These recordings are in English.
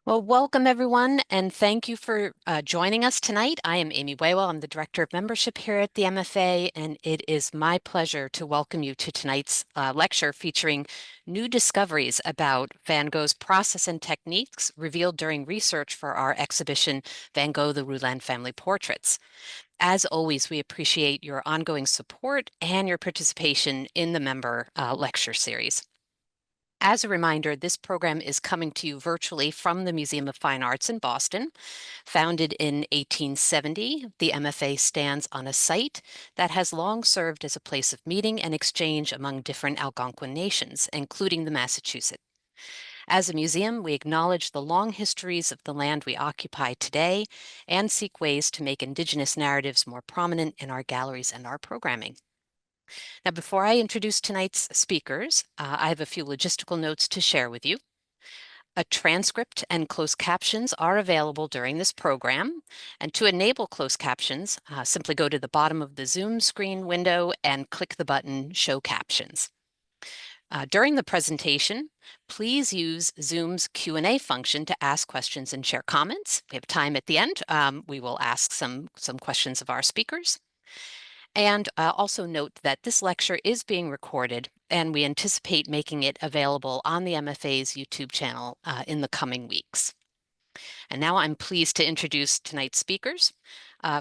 Well, welcome everyone, and thank you for joining us tonight. I am Amy Waywell. I'm the Director of Membership here at the MFA, and it is my pleasure to welcome you to tonight's lecture featuring new discoveries about Van Gogh's process and techniques revealed during research for our exhibition, Van Gogh, the Roulin Family Portraits. As always, we appreciate your ongoing support and your participation in the member lecture series. As a reminder, this program is coming to you virtually from the Museum of Fine Arts in Boston. Founded in 1870, the MFA stands on a site that has long served as a place of meeting and exchange among different Algonquin nations, including the Massachusetts. As a museum, we acknowledge the long histories of the land we occupy today and seek ways to make Indigenous narratives more prominent in our galleries and our programming. Now, before I introduce tonight's speakers, I have a few logistical notes to share with you. A transcript and closed captions are available during this program. And to enable closed captions, simply go to the bottom of the Zoom screen window and click the button Show Captions. During the presentation, please use Zoom's Q&A function to ask questions and share comments. We have time at the end. We will ask some questions of our speakers. And also note that this lecture is being recorded, and we anticipate making it available on the MFA's YouTube channel in the coming weeks. And now I'm pleased to introduce tonight's speakers.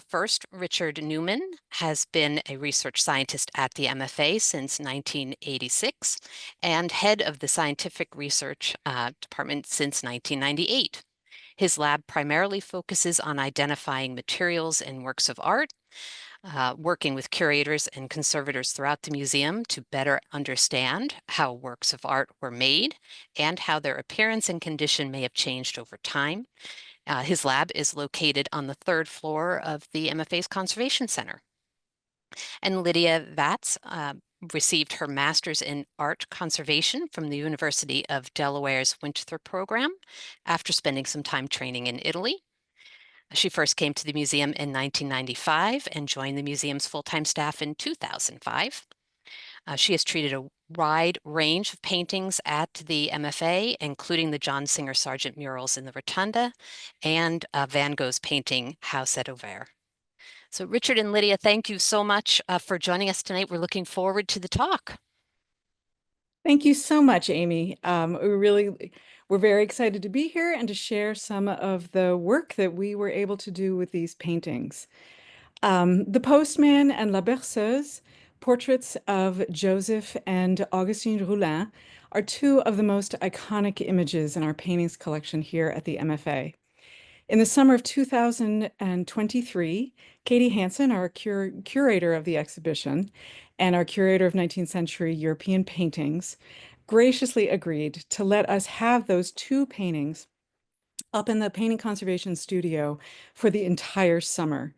First, Richard Newman has been a research scientist at the MFA since 1986 and head of the scientific research department since 1998. His lab primarily focuses on identifying materials in works of art, working with curators and conservators throughout the museum to better understand how works of art were made and how their appearance and condition may have changed over time. His lab is located on the third floor of the MFA's Conservation Center. And Lydia Vagts received her master's in art conservation from the University of Delaware's Winthrop program after spending some time training in Italy. She first came to the museum in 1995 and joined the museum's full-time staff in 2005. She has treated a wide range of paintings at the MFA, including the John Singer Sargent murals in the Rotunda and Van Gogh's painting House at Auvers. So Richard and Lydia, thank you so much for joining us tonight. We're looking forward to the talk. Thank you so much, Amy. We're very excited to be here and to share some of the work that we were able to do with these paintings. The Postman and La Berceuse, portraits of Joseph and Augustine Roulin, are two of the most iconic images in our paintings collection here at the MFA. In the summer of 2023, Katie Hansen, our curator of the exhibition and our curator of 19th century European paintings, graciously agreed to let us have those two paintings up in the painting conservation studio for the entire summer.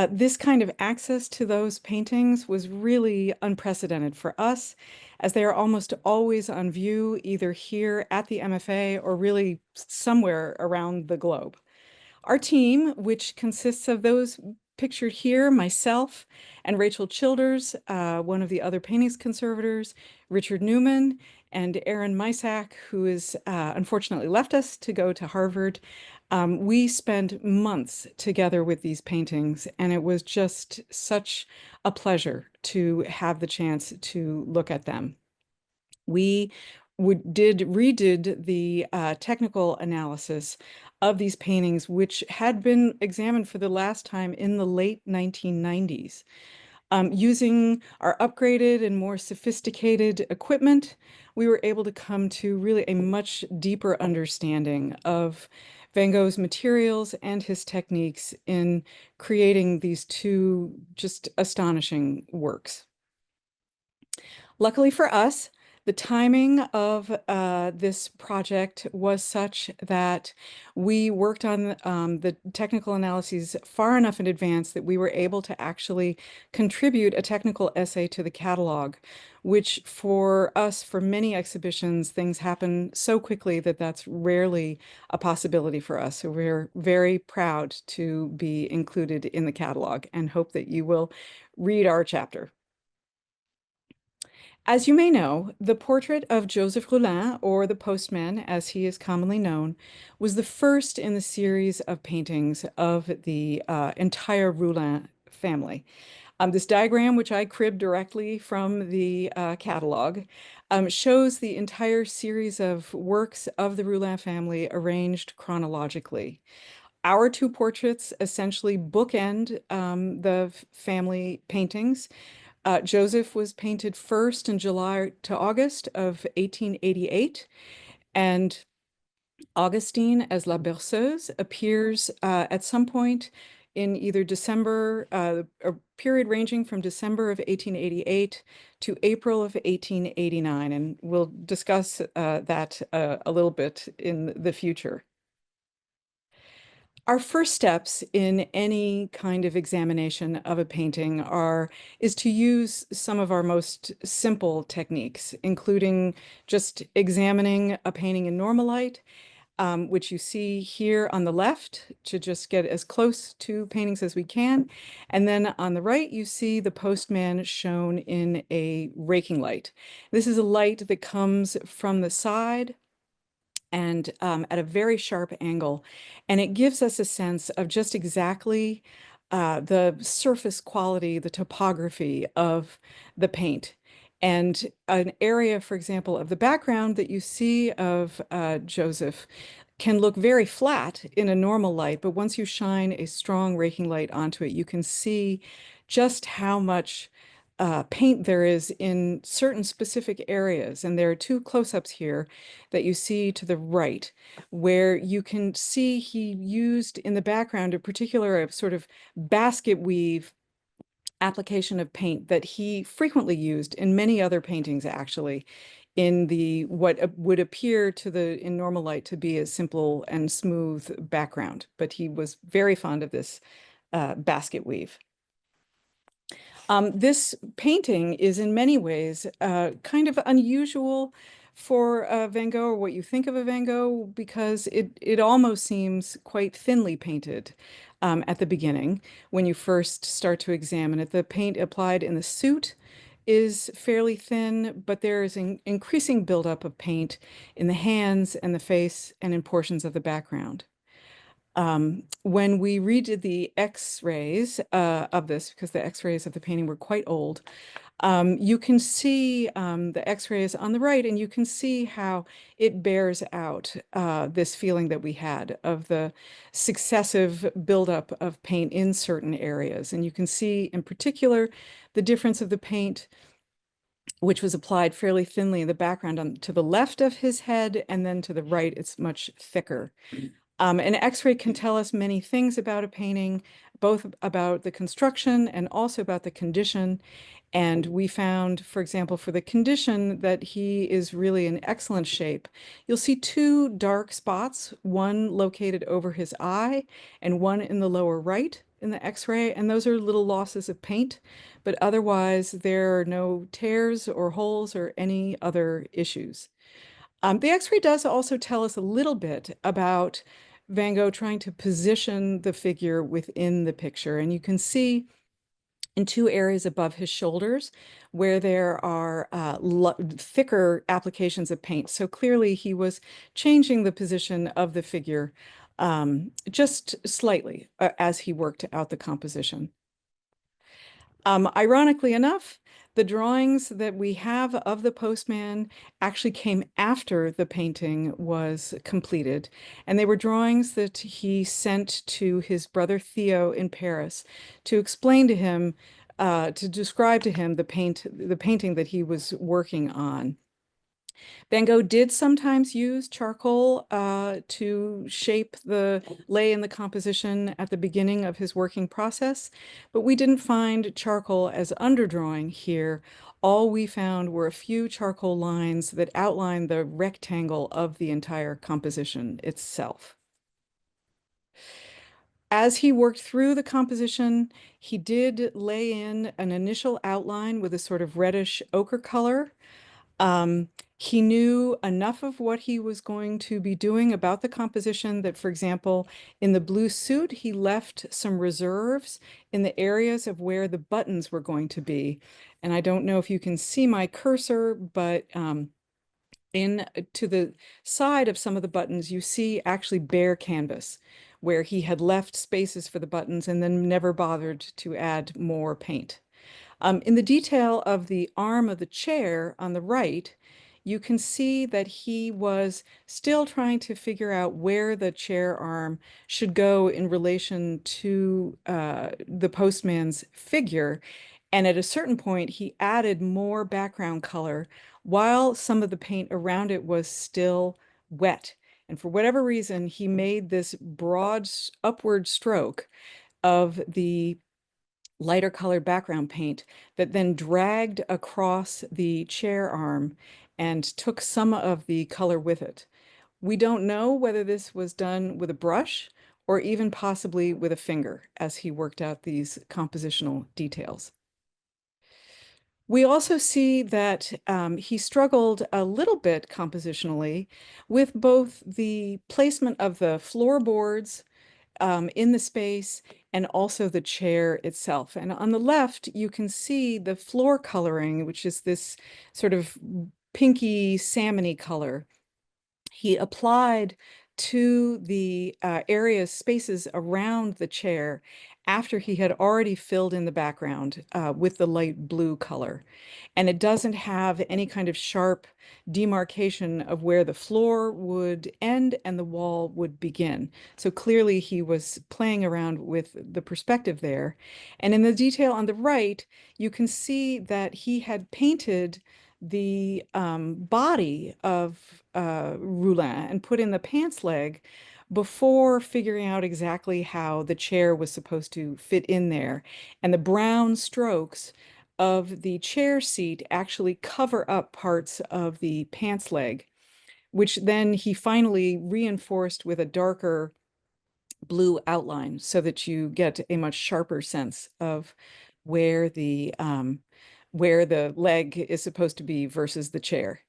This kind of access to those paintings was really unprecedented for us, as they are almost always on view either here at the MFA or really somewhere around the globe. Our team, which consists of those pictured here, myself and Rachel Childers, one of the other paintings conservators, Richard Newman, and Aaron Mysak, who is unfortunately left us to go to Harvard. We spent months together with these paintings, and it was just such a pleasure to have the chance to look at them. We redid the technical analysis of these paintings, which had been examined for the last time in the late 1990s. Using our upgraded and more sophisticated equipment, we were able to come to really a much deeper understanding of Van Gogh's materials and his techniques in creating these two just astonishing works. Luckily for us, the timing of this project was such that we worked on the technical analyses far enough in advance that we were able to actually contribute a technical essay to the catalog, which for us, for many exhibitions, things happen so quickly that that's rarely a possibility for us. So we're very proud to be included in the catalog and hope that you will read our chapter. As you may know, the portrait of Joseph Roulin, or the postman as he is commonly known, was the first in the series of paintings of the entire Roulin family. This diagram, which I cribbed directly from the catalog, shows the entire series of works of the Roulin family arranged chronologically. Our two portraits essentially bookend the family paintings. Joseph was painted first in July to August of 1888, and Augustine as La Berceuse appears at some point in either December, a period ranging from December of 1888 to April of 1889, and we'll discuss that a little bit in the future. Our first steps in any kind of examination of a painting is to use some of our most simple techniques, including just examining a painting in normal light, which you see here on the left to just get as close to paintings as we can. And then on the right, you see the postman shown in a raking light. This is a light that comes from the side and at a very sharp angle. And it gives us a sense of just exactly the surface quality, the topography of the paint. And an area, for example, of the background that you see of Joseph can look very flat in a normal light, but once you shine a strong raking light onto it, you can see just how much paint there is in certain specific areas. And there are two close-ups here that you see to the right, where you can see he used in the background a particular sort of basket weave application of paint that he frequently used in many other paintings, actually, in the what would appear to the in normal light to be a simple and smooth background. But he was very fond of this basket weave. This painting is in many ways kind of unusual for Van Gogh, or what you think of a Van Gogh, because it almost seems quite thinly painted at the beginning when you first start to examine it. The paint applied in the suit is fairly thin, but there is an increasing buildup of paint in the hands and the face and in portions of the background. When we redid the X-rays of this, because the X-rays of the painting were quite old, you can see the X-rays on the right, and you can see how it bears out this feeling that we had of the successive buildup of paint in certain areas. And you can see in particular the difference of the paint, which was applied fairly thinly in the background to the left of his head, and then to the right, it's much thicker. An X-ray can tell us many things about a painting, both about the construction and also about the condition. And we found, for example, for the condition, that he is really in excellent shape. You'll see two dark spots, one located over his eye and one in the lower right in the X-ray, and those are little losses of paint, but otherwise there are no tears or holes or any other issues. The X-ray does also tell us a little bit about Van Gogh trying to position the figure within the picture. And you can see in two areas above his shoulders where there are thicker applications of paint. So clearly he was changing the position of the figure just slightly as he worked out the composition. Ironically enough, the drawings that we have of the postman actually came after the painting was completed. And they were drawings that he sent to his brother Theo in Paris to explain to him, to describe to him the painting that he was working on. Van Gogh did sometimes use charcoal to shape the lay and the composition at the beginning of his working process, but we didn't find charcoal as underdrawing here. All we found were a few charcoal lines that outline the rectangle of the entire composition itself. As he worked through the composition, he did lay in an initial outline with a sort of reddish ochre color. Um, He knew enough of what he was going to be doing about the composition that, for example, in the blue suit, he left some reserves in the areas of where the buttons were going to be. And I don't know if you can see my cursor, but in to the side of some of the buttons, you see actually bare canvas where he had left spaces for the buttons and then never bothered to add more paint. In the detail of the arm of the chair on the right, you can see that he was still trying to figure out where the chair arm should go in relation to the postman's figure. And at a certain point, he added more background color while some of the paint around it was still wet. And for whatever reason, he made this broad upward stroke of the lighter colored background paint that then dragged across the chair arm and took some of the color with it. We don't know whether this was done with a brush or even possibly with a finger as he worked out these compositional details. We also see that he struggled a little bit compositionally with both the placement of the floorboards in the space and also the chair itself. And on the left, you can see the floor coloring, which is this sort of pinky salmony color. He applied to the areas, spaces around the chair after he had already filled in the background with the light blue color. And it doesn't have any kind of sharp demarcation of where the floor would end and the wall would begin. So clearly he was playing around with the perspective there. And in the detail on the right, you can see that he had painted the body of Roulin and put in the pants leg before figuring out exactly how the chair was supposed to fit in there. And the brown strokes of the chair seat actually cover up parts of the pants leg, which then he finally reinforced with a darker blue outline so that you get a much sharper sense of where the leg is supposed to be versus the chair.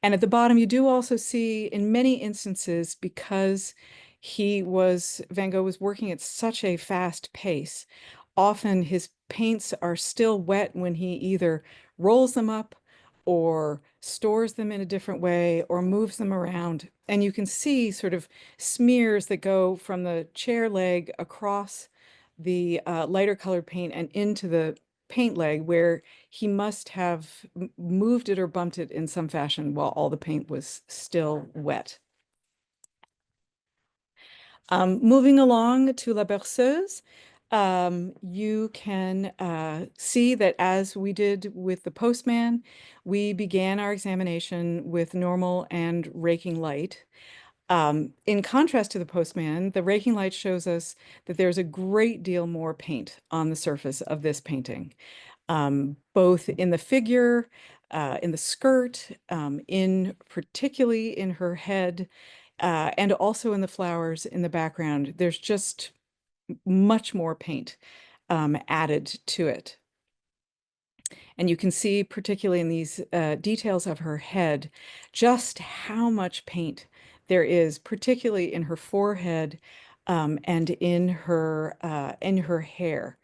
And at the bottom, you do also see in many instances, because Van Gogh was working at such a fast pace, often his paints are still wet when he either rolls them up or stores them in a different way or moves them around. And you can see sort of smears that go from the chair leg across the lighter colored paint and into the paint leg where he must have moved it or bumped it in some fashion while all the paint was still wet. Moving along to La Berceuse, you can see that as we did with the postman, we began our examination with normal and raking light. In contrast to the postman, the raking light shows us that there's a great deal more paint on the surface of this painting, both in the figure, in the skirt, in particularly in her head, and also in the flowers in the background. There's just much more paint added to it. And you can see, particularly in these details of her head, just how much paint there is, particularly in her forehead and in her hair.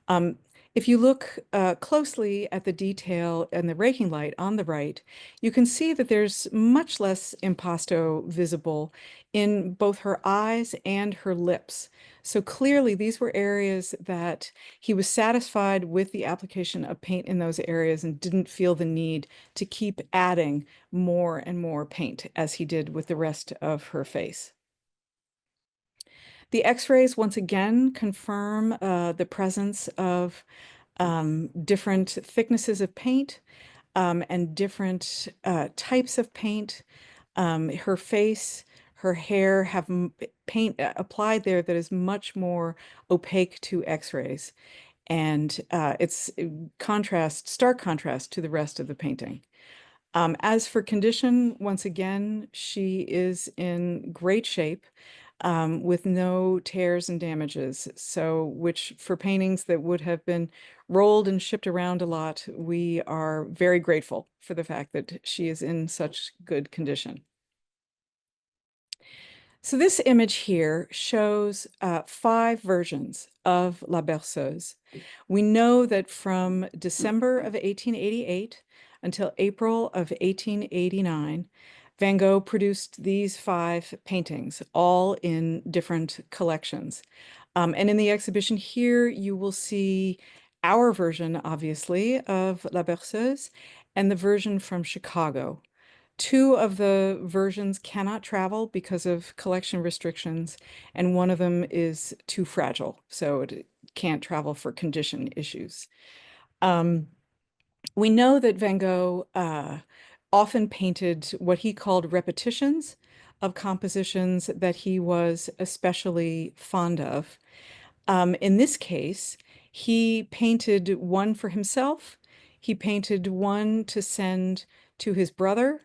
Um, if you look closely at the detail and the raking light on the right, you can see that there's much less impasto visible in both her eyes and her lips. So clearly these were areas that he was satisfied with the application of paint in those areas and didn't feel the need to keep adding more and more paint as he did with the rest of her face. The X-rays once again confirm the presence of different thicknesses of paint and different types of paint. Her face, her hair have paint applied there that is much more opaque to X-rays. And it's stark contrast to the rest of the painting. As for condition, once again, she is in great shape. with no tears and damages. So, which for paintings that would have been rolled and shipped around a lot, we are very grateful for the fact that she is in such good condition. So this image here shows 5 versions of La Berceuse. We know that from December of 1888 until April of 1889, Van Gogh produced these 5 paintings, all in different collections. And in the exhibition here, you will see our version, obviously, of La Berceuse and the version from Chicago. 2 of the versions cannot travel because of collection restrictions, and one of them is too fragile, so it can't travel for condition issues. Um, we know that Van Gogh often painted what he called repetitions of compositions that he was especially fond of. In this case, he painted one for himself. He painted one to send to his brother.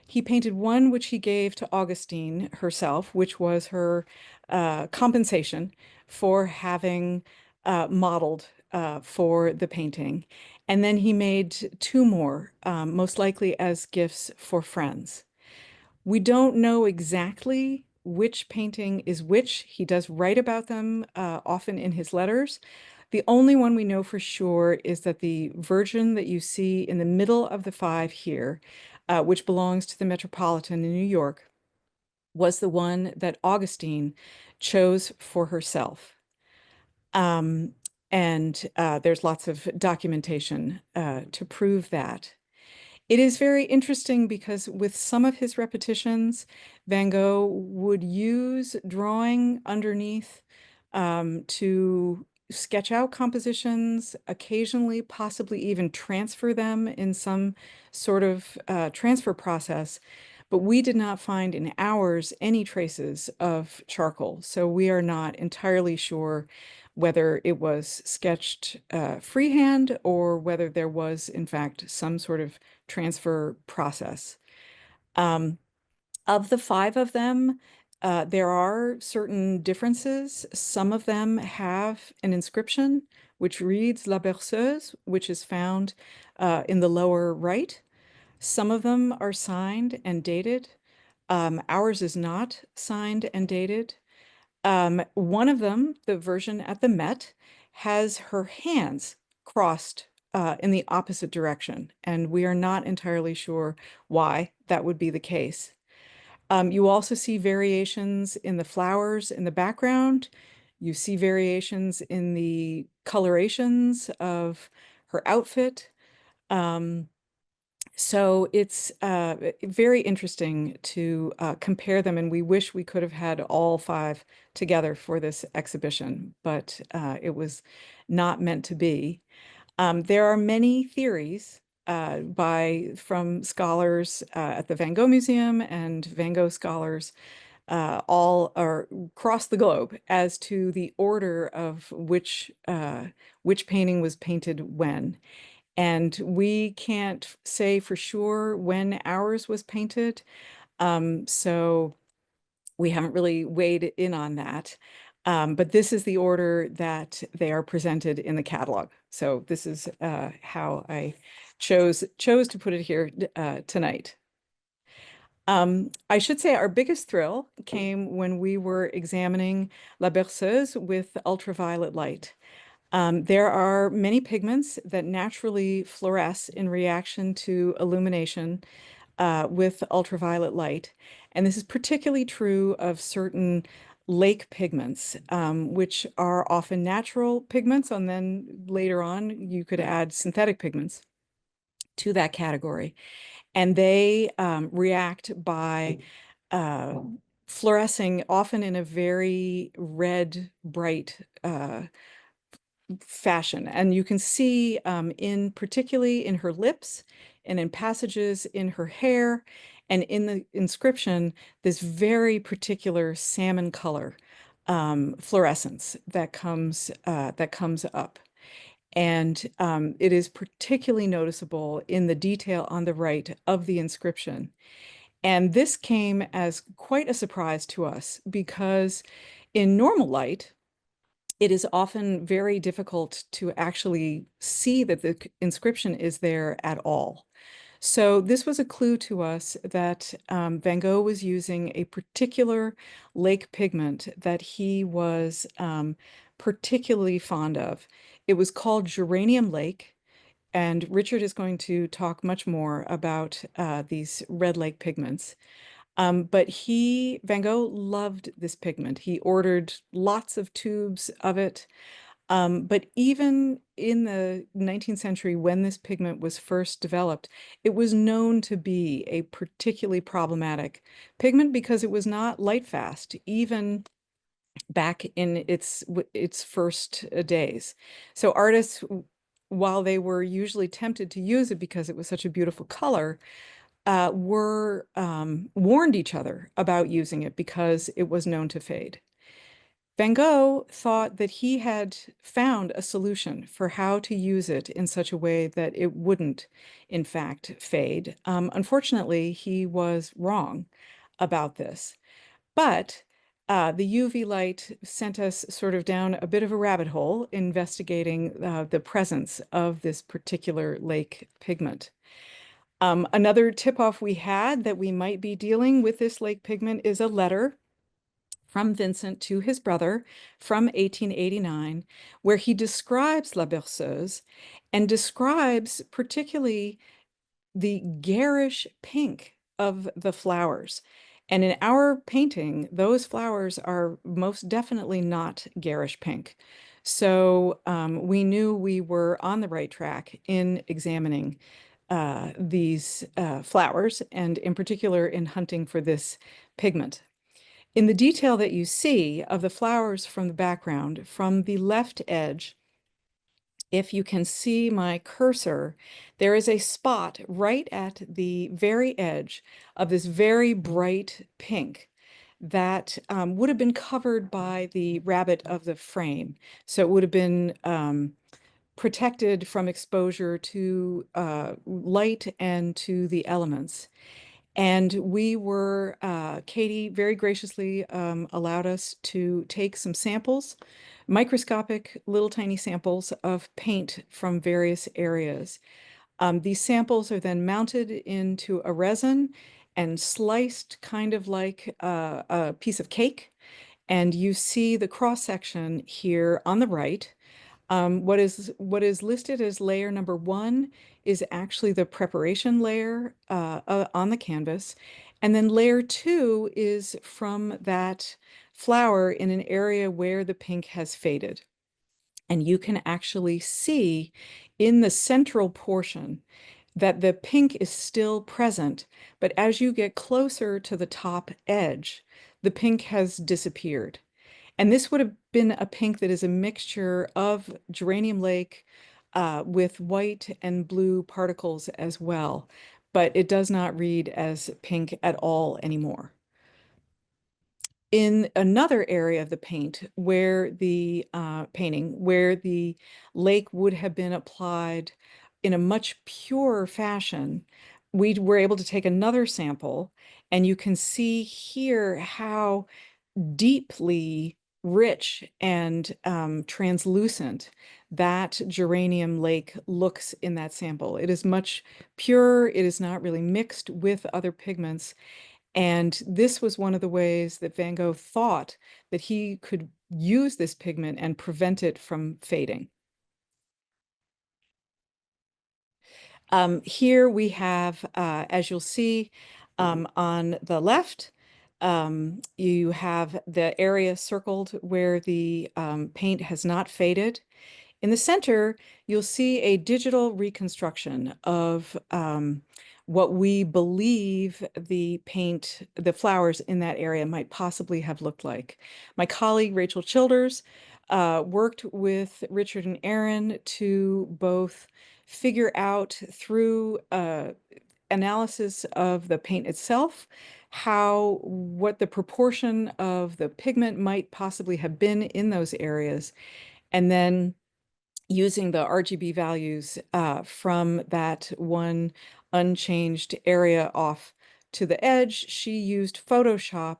He painted one which he gave to Augustine herself, which was her compensation for having modeled for the painting. And then he made 2 more, most likely as gifts for friends. We don't know exactly which painting is which. He does write about them often in his letters. The only one we know for sure is that the version that you see in the middle of the 5 here, which belongs to the Metropolitan in New York, was the one that Augustine chose for herself. Um, and there's lots of documentation to prove that. It is very interesting because with some of his repetitions, Van Gogh would use drawing underneath to sketch out compositions, occasionally, possibly even transfer them in some sort of transfer process. But we did not find in ours any traces of charcoal. So we are not entirely sure whether it was sketched freehand or whether there was, in fact, some sort of transfer process. Um, of the 5 of them, there are certain differences. Some of them have an inscription which reads La Berceuse, which is found in the lower right. Some of them are signed and dated. Ours is not signed and dated. One of them, the version at the Met, has her hands crossed in the opposite direction, and we are not entirely sure why that would be the case. You also see variations in the flowers in the background. You see variations in the colorations of her outfit. Um, so it's very interesting to compare them, and we wish we could have had all 5 together for this exhibition, but it was not meant to be. There are many theories from scholars at the Van Gogh Museum and Van Gogh scholars all are across the globe as to the order of which painting was painted when. And we can't say for sure when ours was painted. So we haven't really weighed in on that. But this is the order that they are presented in the catalog. So this is how I chose to put it here tonight. I should say our biggest thrill came when we were examining La Berceuse with ultraviolet light. There are many pigments that naturally fluoresce in reaction to illumination with ultraviolet light. And this is particularly true of certain lake pigments, which are often natural pigments, and then later on you could add synthetic pigments to that category. And they react by uh, fluorescing often in a very red, bright fashion. And you can see particularly in her lips and in passages in her hair and in the inscription, this very particular salmon color fluorescence that comes up. And it is particularly noticeable in the detail on the right of the inscription. And this came as quite a surprise to us because in normal light, it is often very difficult to actually see that the inscription is there at all. So this was a clue to us that Van Gogh was using a particular lake pigment that he was particularly fond of. It was called geranium lake, and Richard is going to talk much more about these red lake pigments. But Van Gogh loved this pigment. He ordered lots of tubes of it. But even in the 19th century, when this pigment was first developed, it was known to be a particularly problematic pigment because it was not light fast, even back in its first days. So artists, while they were usually tempted to use it because it was such a beautiful color, were warned each other about using it because it was known to fade. Van Gogh thought that he had found a solution for how to use it in such a way that it wouldn't, in fact, fade. Unfortunately, he was wrong about this. But the UV light sent us sort of down a bit of a rabbit hole investigating the presence of this particular lake pigment. Another tip-off we had that we might be dealing with this lake pigment is a letter from Vincent to his brother from 1889, where he describes La Berceuse and describes particularly the garish pink of the flowers. And in our painting, those flowers are most definitely not garish pink. So we knew we were on the right track in examining these flowers, and in particular in hunting for this pigment. In the detail that you see of the flowers from the background, from the left edge, if you can see my cursor, there is a spot right at the very edge of this very bright pink that would have been covered by the rabbit of the frame. So it would have been protected from exposure to light and to the elements. And Katie very graciously allowed us to take some samples, microscopic little tiny samples of paint from various areas. These samples are then mounted into a resin and sliced kind of like a piece of cake. And you see the cross section here on the right. What is listed as layer number 1 is actually the preparation layer on the canvas. And then layer 2 is from that flower in an area where the pink has faded. And you can actually see in the central portion that the pink is still present, but as you get closer to the top edge, the pink has disappeared. And this would have been a pink that is a mixture of geranium lake with white and blue particles as well, but it does not read as pink at all anymore. In another area of the painting, where the lake would have been applied in a much purer fashion, we were able to take another sample, and you can see here how deeply rich and translucent that geranium lake looks in that sample. It is much purer. It is not really mixed with other pigments. And this was one of the ways that Van Gogh thought that he could use this pigment and prevent it from fading. Here we have, as you'll see on the left, you have the area circled where the paint has not faded. In the center, you'll see a digital reconstruction of what we believe the flowers in that area might possibly have looked like. My colleague, Rachel Childers, worked with Richard and Aaron to both figure out through analysis of the paint itself, what the proportion of the pigment might possibly have been in those areas, and then using the RGB values from that one unchanged area off to the edge, she used Photoshop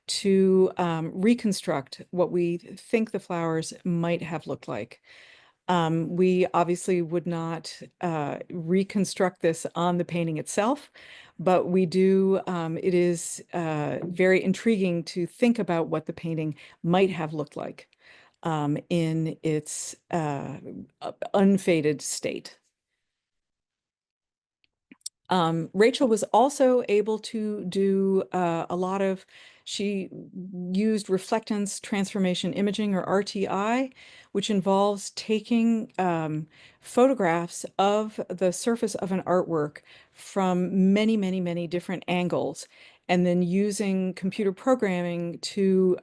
to reconstruct what we think the flowers might have looked like. We obviously would not reconstruct this on the painting itself, but we do, it is very intriguing to think about what the painting might have looked like in its unfaded state. Rachel was also able to do a lot of, she used reflectance transformation imaging, or RTI, which involves taking photographs of the surface of an artwork from many, many, many different angles, and then using computer programming to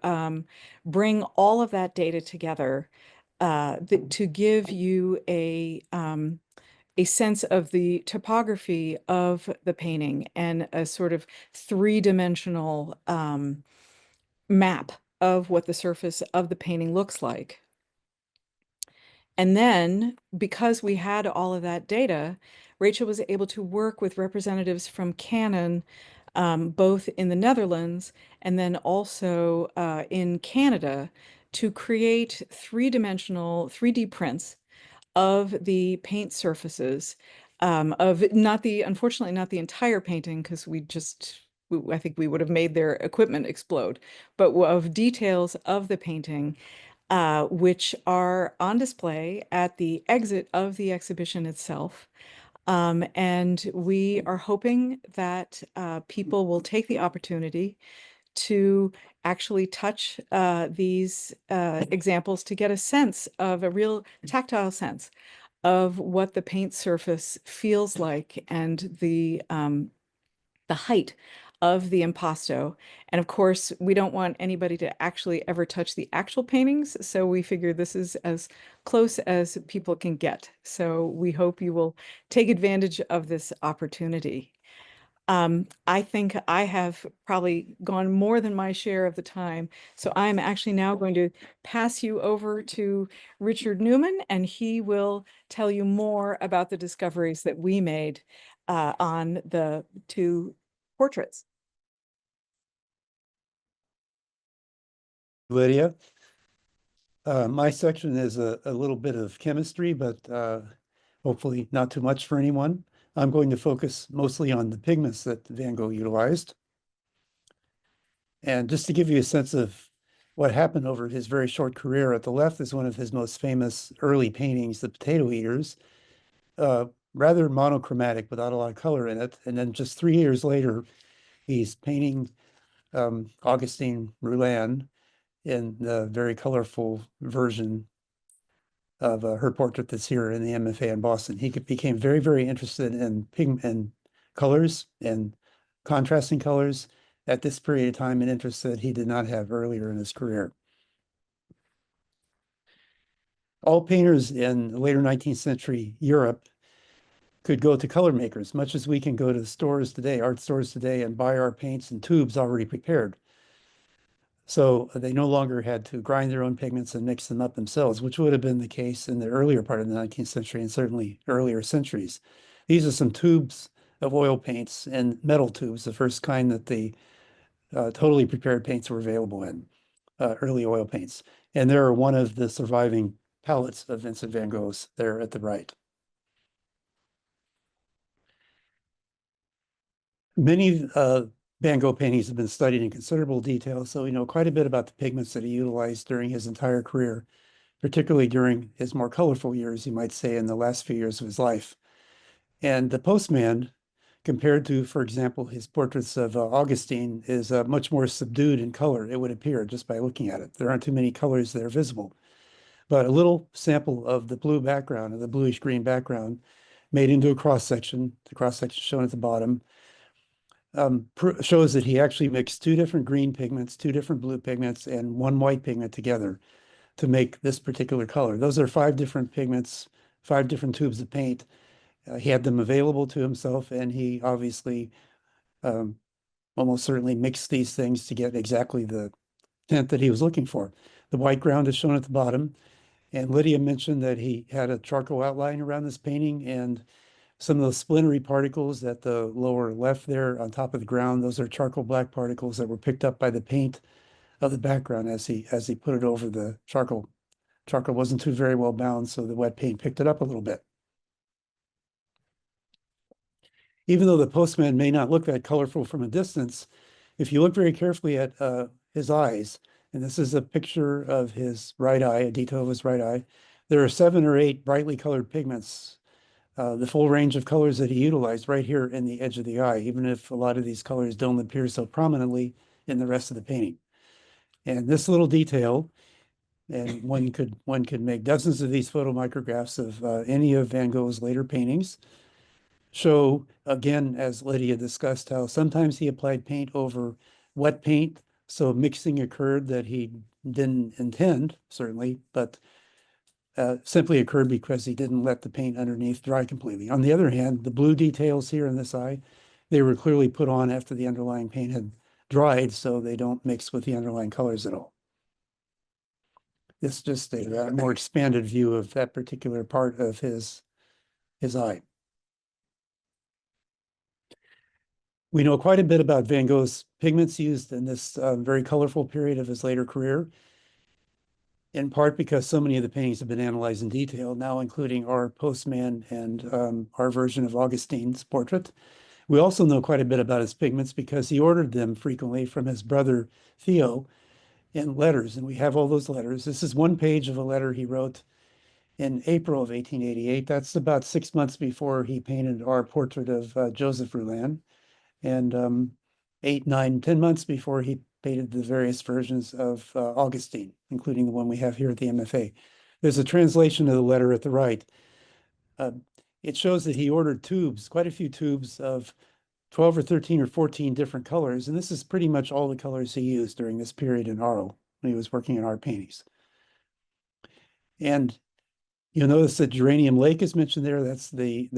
bring all of that data together to give you a sense of the topography of the painting and a sort of three-dimensional map of what the surface of the painting looks like. And then, because we had all of that data, Rachel was able to work with representatives from Canon, both in the Netherlands and then also in Canada, to create three-dimensional 3D prints of the paint surfaces, of not the, unfortunately, not the entire painting, because I think we would have made their equipment explode, but of details of the painting, which are on display at the exit of the exhibition itself. And we are hoping that people will take the opportunity to actually touch these examples to get a sense of a real tactile sense of what the paint surface feels like and the height of the impasto. And of course, we don't want anybody to actually ever touch the actual paintings, so we figure this is as close as people can get. So we hope you will take advantage of this opportunity. I think I have probably gone more than my share of the time, so I'm actually now going to pass you over to Richard Newman, and he will tell you more about the discoveries that we made on the two portraits. Lydia. My section is a little bit of chemistry, but hopefully not too much for anyone. I'm going to focus mostly on the pigments that Van Gogh utilized. And just to give you a sense of what happened over his very short career, at the left is one of his most famous early paintings, The Potato Eaters, rather monochromatic without a lot of color in it. And then just 3 years later, he's painting Augustine Roulin in the very colorful version of her portrait that's here in the MFA in Boston. He became very, very interested in pigment and colors and contrasting colors at this period of time, an interest that he did not have earlier in his career. All painters in later 19th century Europe could go to color makers, much as we can go to stores today, art stores today, and buy our paints in tubes already prepared. So they no longer had to grind their own pigments and mix them up themselves, which would have been the case in the earlier part of the 19th century and certainly earlier centuries. These are some tubes of oil paints and metal tubes, the first kind that the totally prepared paints were available in, early oil paints. And there are one of the surviving palettes of Vincent van Gogh's there at the right. Many Van Gogh paintings have been studied in considerable detail, so we know quite a bit about the pigments that he utilized during his entire career, particularly during his more colorful years, you might say, in the last few years of his life. And the Postman, compared to, for example, his portraits of Augustine, is much more subdued in color, it would appear, just by looking at it. There aren't too many colors that are visible. But a little sample of the blue background, of the bluish-green background, made into a cross-section, the cross-section shown at the bottom, shows that he actually mixed two different green pigments, two different blue pigments, and one white pigment together to make this particular color. Those are 5 different pigments, 5 different tubes of paint. He had them available to himself, and he obviously almost certainly mixed these things to get exactly the tint that he was looking for. The white ground is shown at the bottom, and Lydia mentioned that he had a charcoal outline around this painting, and Some of those splintery particles at the lower left there on top of the ground, those are charcoal black particles that were picked up by the paint of the background as he put it over the charcoal. Charcoal wasn't too very well bound, so the wet paint picked it up a little bit. Even though the postman may not look that colorful from a distance, if you look very carefully at his eyes, and this is a picture of his right eye, a detail of his right eye, there are 7 or 8 brightly colored pigments, the full range of colors that he utilized right here in the edge of the eye, even if a lot of these colors don't appear so prominently in the rest of the painting. And this little detail, and one could make dozens of these photomicrographs of any of Van Gogh's later paintings, show, again, as Lydia discussed, how sometimes he applied paint over wet paint, so mixing occurred that he didn't intend, certainly, but simply occurred because he didn't let the paint underneath dry completely. On the other hand, the blue details here in this eye, they were clearly put on after the underlying paint had dried, so they don't mix with the underlying colors at all. This is just a more expanded view of that particular part of his eye. We know quite a bit about Van Gogh's pigments used in this very colorful period of his later career, in part because so many of the paintings have been analyzed in detail, now including our postman and our version of Augustine's portrait. We also know quite a bit about his pigments because he ordered them frequently from his brother Theo in letters, and we have all those letters. This is one page of a letter he wrote in April of 1888. That's about 6 months before he painted our portrait of Joseph Roulin, and 8, 9, 10 months before he painted the various versions of Augustine, including the one we have here at the MFA. There's a translation of the letter at the right. It shows that he ordered tubes, quite a few tubes of 12 or 13 or 14 different colors, and this is pretty much all the colors he used during this period in Arles when he was working on art paintings. And you'll notice that Geranium Lake is mentioned there. That's the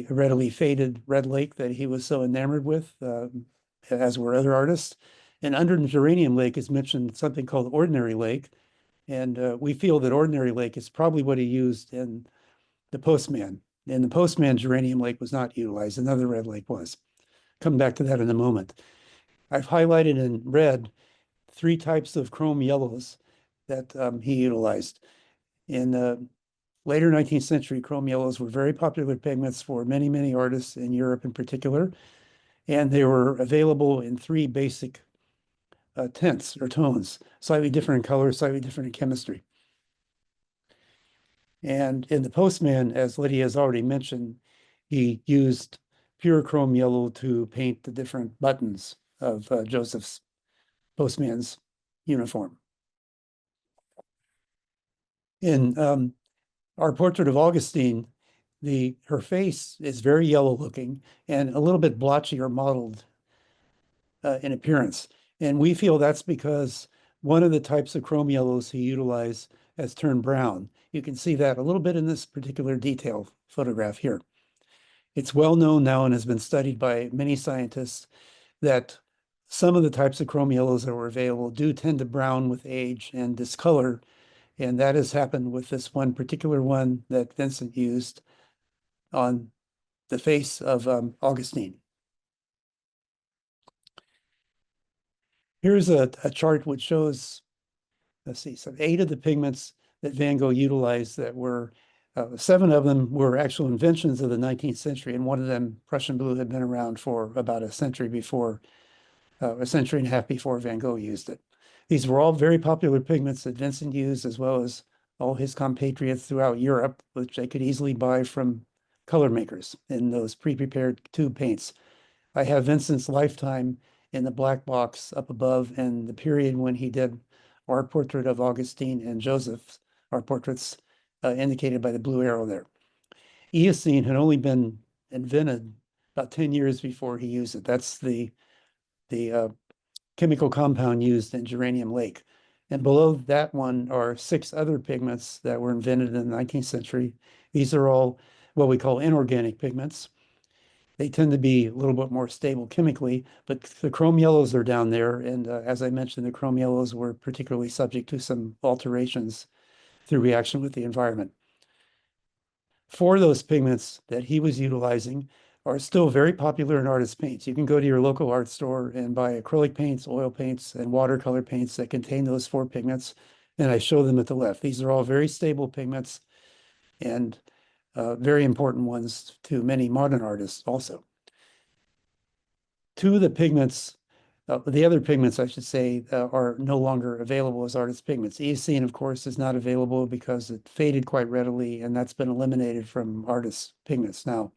readily faded red lake that he was so enamored with, as were other artists. And under Geranium Lake is mentioned something called Ordinary Lake. And we feel that Ordinary Lake is probably what he used in the Postman. In the Postman, Geranium Lake was not utilized. Another red lake was. Come back to that in a moment. I've highlighted in red 3 types of chrome yellows that he utilized. In later 19th century, chrome yellows were very popular pigments for many, many artists in Europe in particular. And they were available in 3 basic tints or tones, slightly different in color, slightly different in chemistry. And in the Postman, as Lydia has already mentioned, he used pure chrome yellow to paint the different buttons of Joseph's postman's uniform. In our portrait of Augustine, her face is very yellow looking and a little bit blotchy or mottled in appearance. And we feel that's because one of the types of chrome yellows he utilized has turned brown. You can see that a little bit in this particular detail photograph here. It's well known now and has been studied by many scientists that some of the types of chrome yellows that were available do tend to brown with age and discolor. And that has happened with this one particular one that Vincent used on the face of Augustine. Here's a chart which shows, let's see, so 8 of the pigments that Van Gogh utilized that were, 7 of them were actual inventions of the 19th century, and one of them, Prussian blue, had been around for about a century and a half before Van Gogh used it. These were all very popular pigments that Vincent used, as well as all his compatriots throughout Europe, which they could easily buy from color makers in those pre-prepared tube paints. I have Vincent's lifetime in the black box up above, and the period when he did our portrait of Augustine and Joseph, our portraits indicated by the blue arrow there. Eosine had only been invented about 10 years before he used it. That's the chemical compound used in Geranium Lake. And below that one are 6 other pigments that were invented in the 19th century. These are all what we call inorganic pigments. They tend to be a little bit more stable chemically, but the chrome yellows are down there. And as I mentioned, the chrome yellows were particularly subject to some alterations through reaction with the environment. 4 of those pigments that he was utilizing are still very popular in artist paints. You can go to your local art store and buy acrylic paints, oil paints, and watercolor paints that contain those 4 pigments, and I show them at the left. These are all very stable pigments and very important ones to many modern artists also. 2 of the pigments, the other pigments, I should say, are no longer available as artist pigments. Eosine, of course, is not available because it faded quite readily, and that's been eliminated from artist pigments now.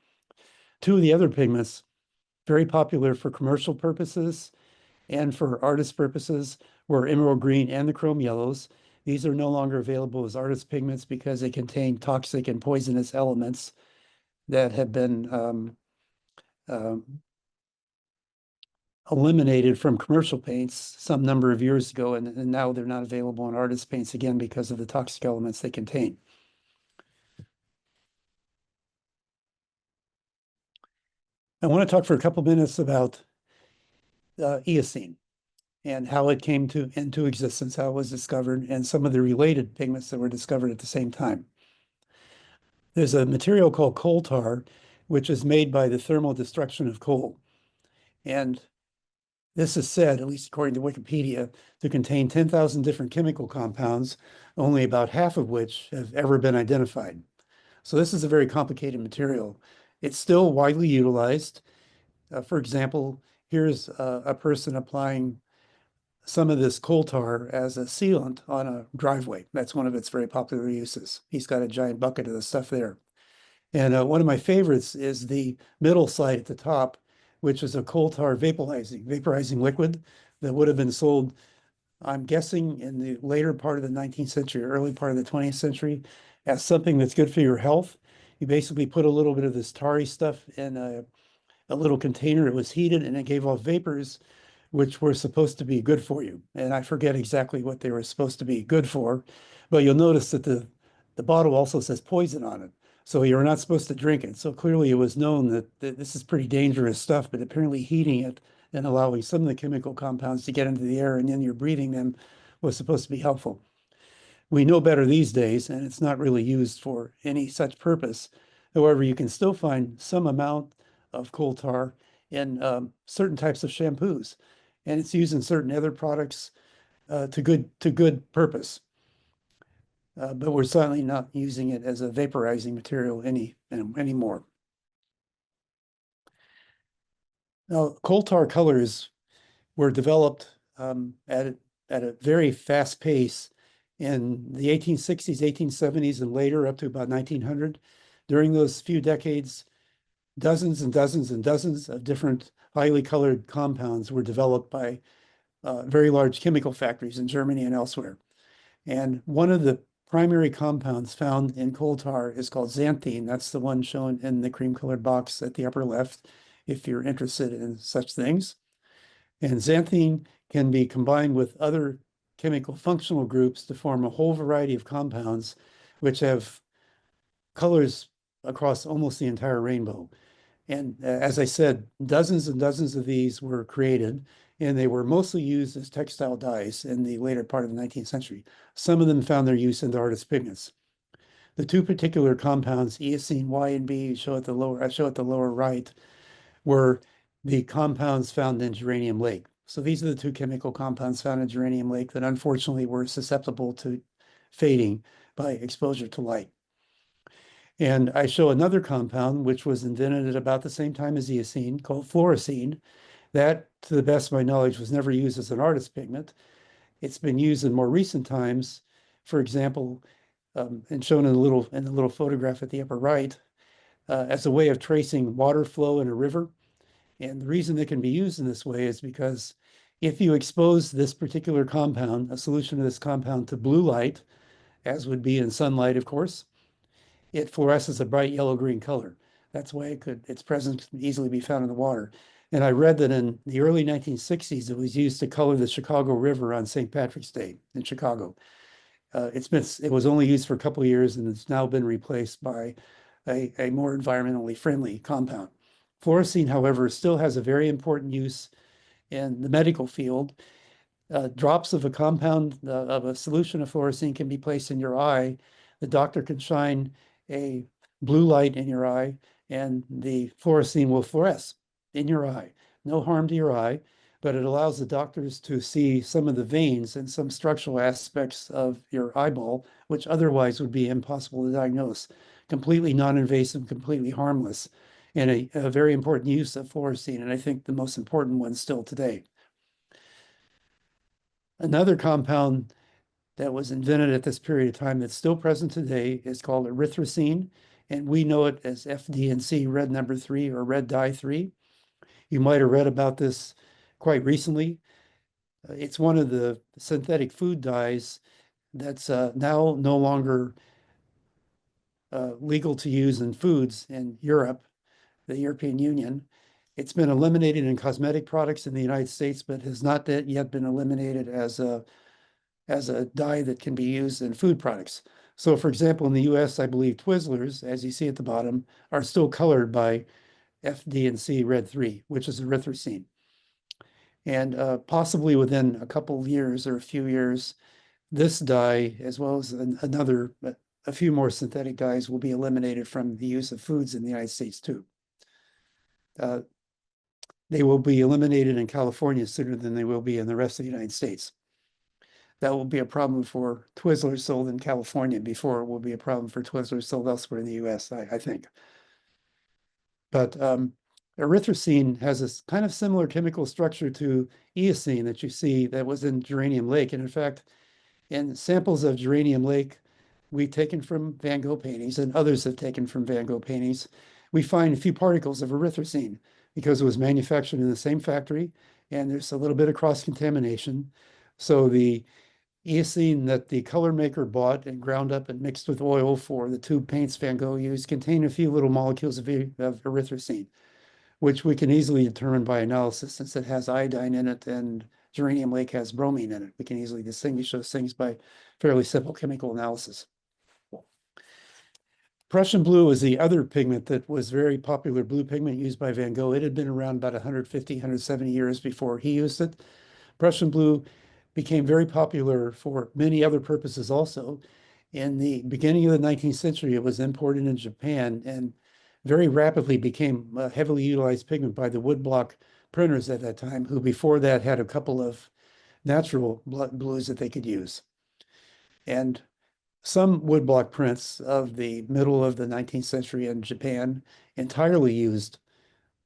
2 of the other pigments, very popular for commercial purposes and for artist purposes, were emerald green and the chrome yellows. These are no longer available as artist pigments because they contain toxic and poisonous elements that have been eliminated from commercial paints some number of years ago, and now they're not available in artist paints again because of the toxic elements they contain. I want to talk for a couple minutes about eosine and how it came into existence, how it was discovered, and some of the related pigments that were discovered at the same time. There's a material called coal tar, which is made by the thermal destruction of coal. And this is said, at least according to Wikipedia, to contain 10,000 different chemical compounds, only about half of which have ever been identified. So this is a very complicated material. It's still widely utilized. For example, here's a person applying some of this coal tar as a sealant on a driveway. That's one of its very popular uses. He's got a giant bucket of the stuff there. And one of my favorites is the middle slide at the top, which is a coal tar vaporizing liquid that would have been sold, I'm guessing, in the later part of the 19th century, early part of the 20th century, as something that's good for your health. You basically put a little bit of this tarry stuff in a little container. It was heated and it gave off vapors, which were supposed to be good for you. And I forget exactly what they were supposed to be good for, but you'll notice that the bottle also says poison on it. So you're not supposed to drink it. So clearly it was known that this is pretty dangerous stuff, but apparently heating it and allowing some of the chemical compounds to get into the air and then you're breathing them was supposed to be helpful. We know better these days, and it's not really used for any such purpose. However, you can still find some amount of coal tar in certain types of shampoos, and it's used in certain other products to good purpose. But we're certainly not using it as a vaporizing material anymore. Now, coal tar colors were developed at a very fast pace in the 1860s, 1870s, and later up to about 1900. During those few decades, dozens and dozens and dozens of different highly colored compounds were developed by very large chemical factories in Germany and elsewhere. And one of the primary compounds found in coal tar is called xanthine. That's the one shown in the cream-colored box at the upper left, if you're interested in such things. And xanthine can be combined with other chemical functional groups to form a whole variety of compounds, which have colors across almost the entire rainbow. And as I said, dozens and dozens of these were created, and they were mostly used as textile dyes in the later part of the 19th century. Some of them found their use in the artist pigments. The 2 particular compounds, eosine Y and B, I show at the lower right, were the compounds found in geranium lake. So these are the 2 chemical compounds found in geranium lake that unfortunately were susceptible to fading by exposure to light. And I show another compound, which was invented at about the same time as eosine, called fluorescein. That, to the best of my knowledge, was never used as an artist pigment. It's been used in more recent times, for example, and shown in the little photograph at the upper right, as a way of tracing water flow in a river. And the reason it can be used in this way is because if you expose this particular compound, a solution of this compound, to blue light, as would be in sunlight, of course, it fluoresces a bright yellow-green color. That's why its presence can easily be found in the water. And I read that in the early 1960s, it was used to color the Chicago River on St. Patrick's Day in Chicago. It was only used for a couple of years, and it's now been replaced by a more environmentally friendly compound. Fluorescein, however, still has a very important use in the medical field. Drops of a compound, of a solution of fluorescein can be placed in your eye. The doctor can shine a blue light in your eye, and the fluorescein will fluoresce in your eye. No harm to your eye, but it allows the doctors to see some of the veins and some structural aspects of your eyeball, which otherwise would be impossible to diagnose. Completely non-invasive, completely harmless, and a very important use of fluorescein, and I think the most important one still today. Another compound that was invented at this period of time that's still present today is called erythrocene, and we know it as FD&C, red number 3 or red dye 3. You might have read about this quite recently. It's one of the synthetic food dyes that's now no longer legal to use in foods in Europe, the European Union. It's been eliminated in cosmetic products in the United States, but has not yet been eliminated as a dye that can be used in food products. So for example, in the US, I believe Twizzlers, as you see at the bottom, are still colored by FD&C red 3, which is erythrocene. And possibly within a couple of years or a few years, this dye, as well as a few more synthetic dyes, will be eliminated from the use of foods in the United States too. They will be eliminated in California sooner than they will be in the rest of the United States. That will be a problem for Twizzlers sold in California before it will be a problem for Twizzlers sold elsewhere in the US, I think. But erythrocene has a kind of similar chemical structure to eosine that you see that was in Geranium Lake. And in fact, in samples of Geranium Lake we've taken from Van Gogh paintings, and others have taken from Van Gogh paintings, we find a few particles of erythrocene because it was manufactured in the same factory, and there's a little bit of cross-contamination. So the eosine that the color maker bought and ground up and mixed with oil for the tube paints Van Gogh used contain a few little molecules of erythrocene, which we can easily determine by analysis since it has iodine in it and Geranium Lake has bromine in it. We can easily distinguish those things by fairly simple chemical analysis. Prussian blue is the other pigment that was very popular blue pigment used by Van Gogh. It had been around about 150, 170 years before he used it. Prussian blue became very popular for many other purposes also. In the beginning of the 19th century, it was imported in Japan and very rapidly became a heavily utilized pigment by the woodblock printers at that time, who before that had a couple of natural blues that they could use. And some woodblock prints of the middle of the 19th century in Japan entirely used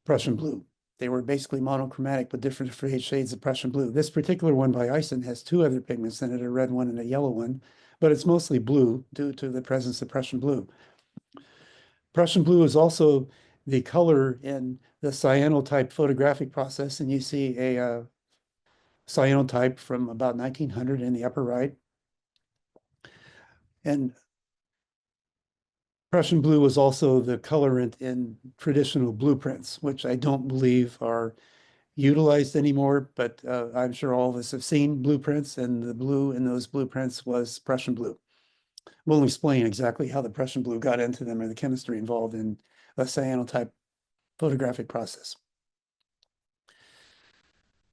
Prussian blue. They were basically monochromatic with different shades of Prussian blue. This particular one by Eisen has two other pigments in it, a red one and a yellow one, but it's mostly blue due to the presence of Prussian blue. Prussian blue is also the color in the cyanotype photographic process, and you see a cyanotype from about 1900 in the upper right. And Prussian blue was also the colorant in traditional blueprints, which I don't believe are utilized anymore, but I'm sure all of us have seen blueprints, and the blue in those blueprints was Prussian blue. We'll explain exactly how the Prussian blue got into them or the chemistry involved in a cyanotype photographic process.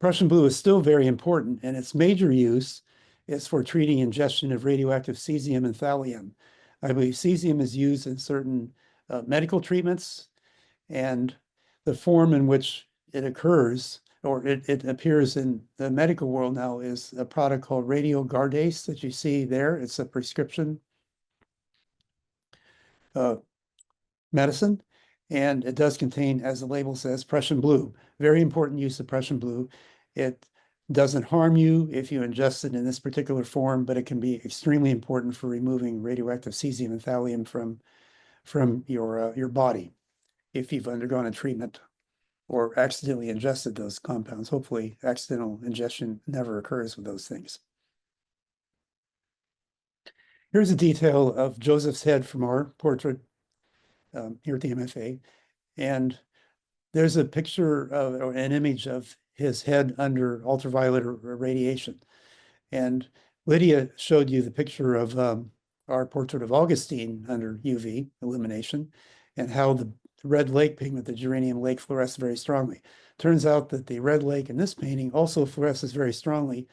Prussian blue is still very important, and its major use is for treating ingestion of radioactive cesium and thallium. I believe cesium is used in certain medical treatments, and the form in which it occurs, or it appears in the medical world now, is a product called radiogardase that you see there. It's a prescription medicine, and it does contain, as the label says, Prussian blue. Very important use of Prussian blue. It doesn't harm you if you ingest it in this particular form, but it can be extremely important for removing radioactive cesium and thallium from your body if you've undergone a treatment or accidentally ingested those compounds. Hopefully, accidental ingestion never occurs with those things. Here's a detail of Joseph's head from our portrait here at the MFA. And there's a picture of, or an image of his head under ultraviolet radiation. And Lydia showed you the picture of our portrait of Augustine under UV illumination and how the red lake pigment, the Geranium Lake, fluoresces very strongly. Turns out that the red lake in this painting also fluoresces very strongly,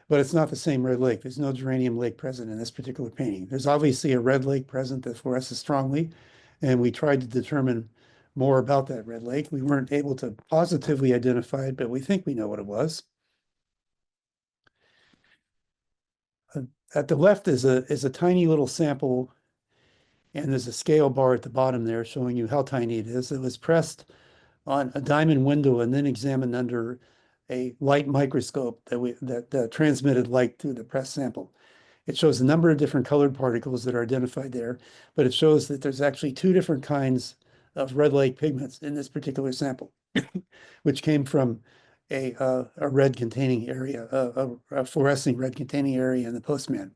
but it's not the same red lake. There's no Geranium Lake present in this particular painting. There's obviously a red lake present that fluoresces strongly, And we tried to determine more about that red lake. We weren't able to positively identify it, but we think we know what it was. At the left is a tiny little sample, and there's a scale bar at the bottom there showing you how tiny it is. It was pressed on a diamond window and then examined under a light microscope that transmitted light through the pressed sample. It shows a number of different colored particles that are identified there, but it shows that there's actually two different kinds of red lake pigments in this particular sample, which came from a red containing area, a fluorescing red containing area in the postman.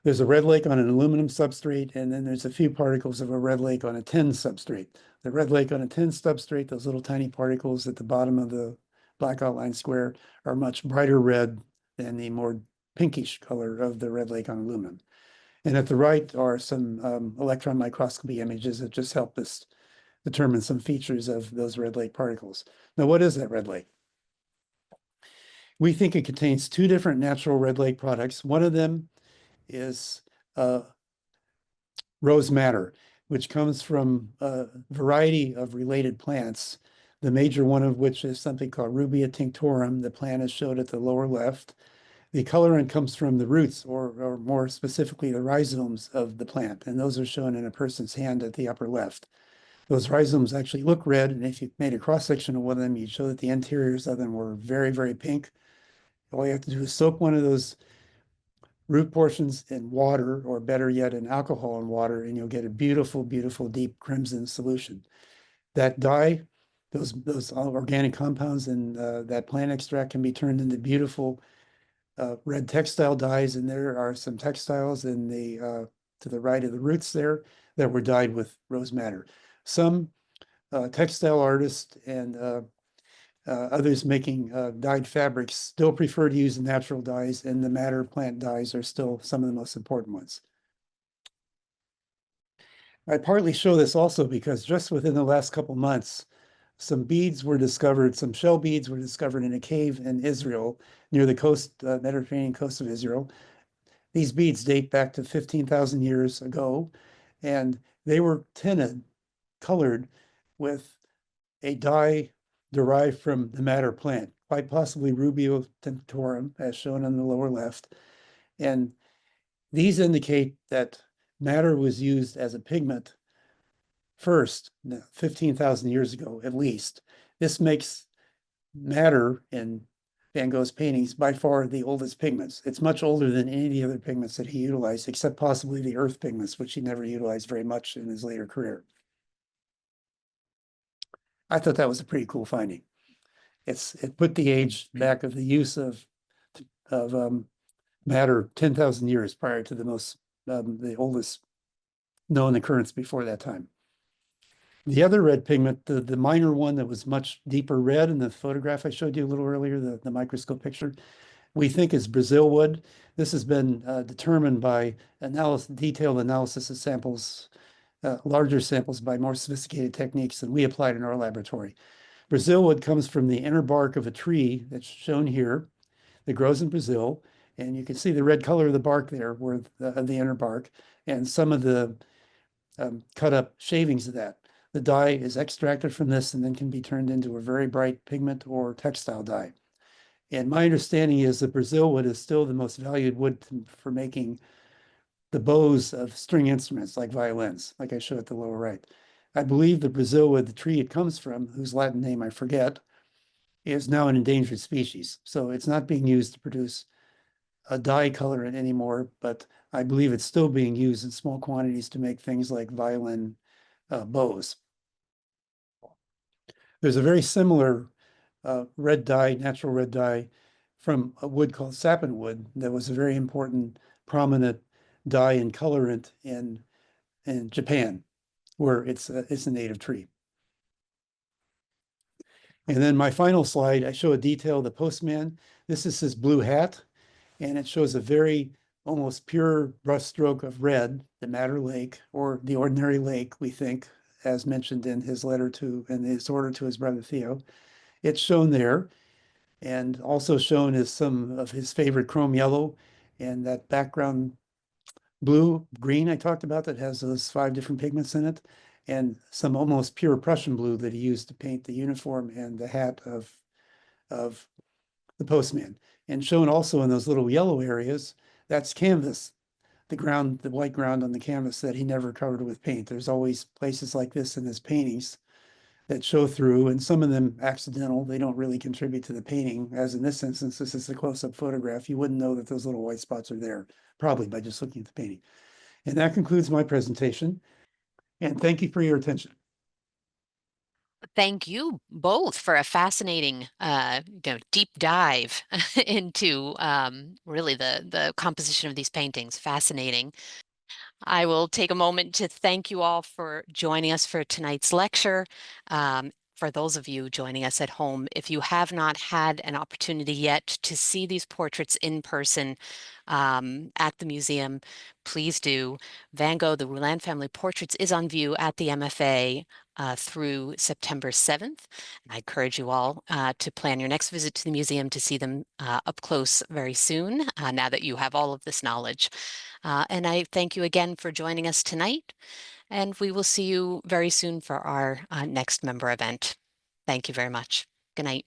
There's a red lake on an aluminum substrate, and then there's a few particles of a red lake on a tin substrate. The red lake on a tin substrate, those little tiny particles at the bottom of the black outline square, are much brighter red than the more pinkish color of the red lake on aluminum. And at the right are some electron microscopy images that just help us determine some features of those red lake particles. Now, what is that red lake? We think it contains two different natural red lake products. One of them is rose madder, which comes from a variety of related plants, the major one of which is something called Rubia tinctorum. The plant is showed at the lower left. The colorant comes from the roots, or more specifically, the rhizomes of the plant, and those are shown in a person's hand at the upper left. Those rhizomes actually look red, and if you made a cross-section of one of them, you'd show that the interiors of them were very, very pink. All you have to do is soak one of those root portions in water, or better yet, in alcohol and water, and you'll get a beautiful, beautiful deep crimson solution. That dye, those organic compounds in that plant extract can be turned into beautiful red textile dyes, and there are some textiles in the to the right of the roots there that were dyed with rose madder. Some textile artists and others making dyed fabrics still prefer to use the natural dyes, and the madder plant dyes are still some of the most important ones. I partly show this also because just within the last couple months, some beads were discovered, some shell beads were discovered in a cave in Israel near the coast, Mediterranean coast of Israel. These beads date back to 15,000 years ago, and they were tinted, colored with a dye derived from the madder plant, quite possibly Rubia tinctorum, as shown on the lower left. And these indicate that madder was used as a pigment first, 15,000 years ago, at least. This makes madder in Van Gogh's paintings by far the oldest pigments. It's much older than any of the other pigments that he utilized, except possibly the earth pigments, which he never utilized very much in his later career. I thought that was a pretty cool finding. It put the age back of the use of madder 10,000 years prior to the oldest known occurrence before that time. The other red pigment, the minor one that was much deeper red in the photograph I showed you a little earlier, the microscope picture, we think is Brazil wood. This has been determined by detailed analysis of samples, larger samples by more sophisticated techniques than we applied in our laboratory. Brazil wood comes from the inner bark of a tree that's shown here that grows in Brazil. And you can see the red color of the bark there, where of the inner bark, and some of the cut up shavings of that. The dye is extracted from this and then can be turned into a very bright pigment or textile dye. And my understanding is that Brazil wood is still the most valued wood for making the bows of string instruments like violins, like I showed at the lower right. I believe the Brazil wood, the tree it comes from, whose Latin name I forget, is now an endangered species. So it's not being used to produce a dye colorant anymore, but I believe it's still being used in small quantities to make things like violin bows. There's a very similar red dye, natural red dye, from a wood called sappanwood that was a very important, prominent dye and colorant in Japan, where it's a native tree. And then my final slide, I show a detail of the postman. This is his blue hat, and it shows a very almost pure brushstroke of red, the madder lake, or the ordinary lake, we think, as mentioned in his order to his brother Theo. It's shown there, and also shown is some of his favorite chrome yellow, and that background blue, green I talked about that has those 5 different pigments in it. and some almost pure Prussian blue that he used to paint the uniform and the hat of the postman. And shown also in those little yellow areas, that's canvas, the ground, the white ground on the canvas that he never covered with paint. There's always places like this in his paintings that show through, and some of them accidental. They don't really contribute to the painting. As in this instance, this is a close-up photograph. You wouldn't know that those little white spots are there, probably by just looking at the painting. And that concludes my presentation. And thank you for your attention. Thank you both for a fascinating, deep dive into really the composition of these paintings. Fascinating. I will take a moment to thank you all for joining us for tonight's lecture. For those of you joining us at home, if you have not had an opportunity yet to see these portraits in person at the museum, please do. Van Gogh, the Roulin Family Portraits, is on view at the MFA through September 7th. And I encourage you all to plan your next visit to the museum to see them up close very soon, now that you have all of this knowledge. And I thank you again for joining us tonight, and we will see you very soon for our next member event. Thank you very much. Good night.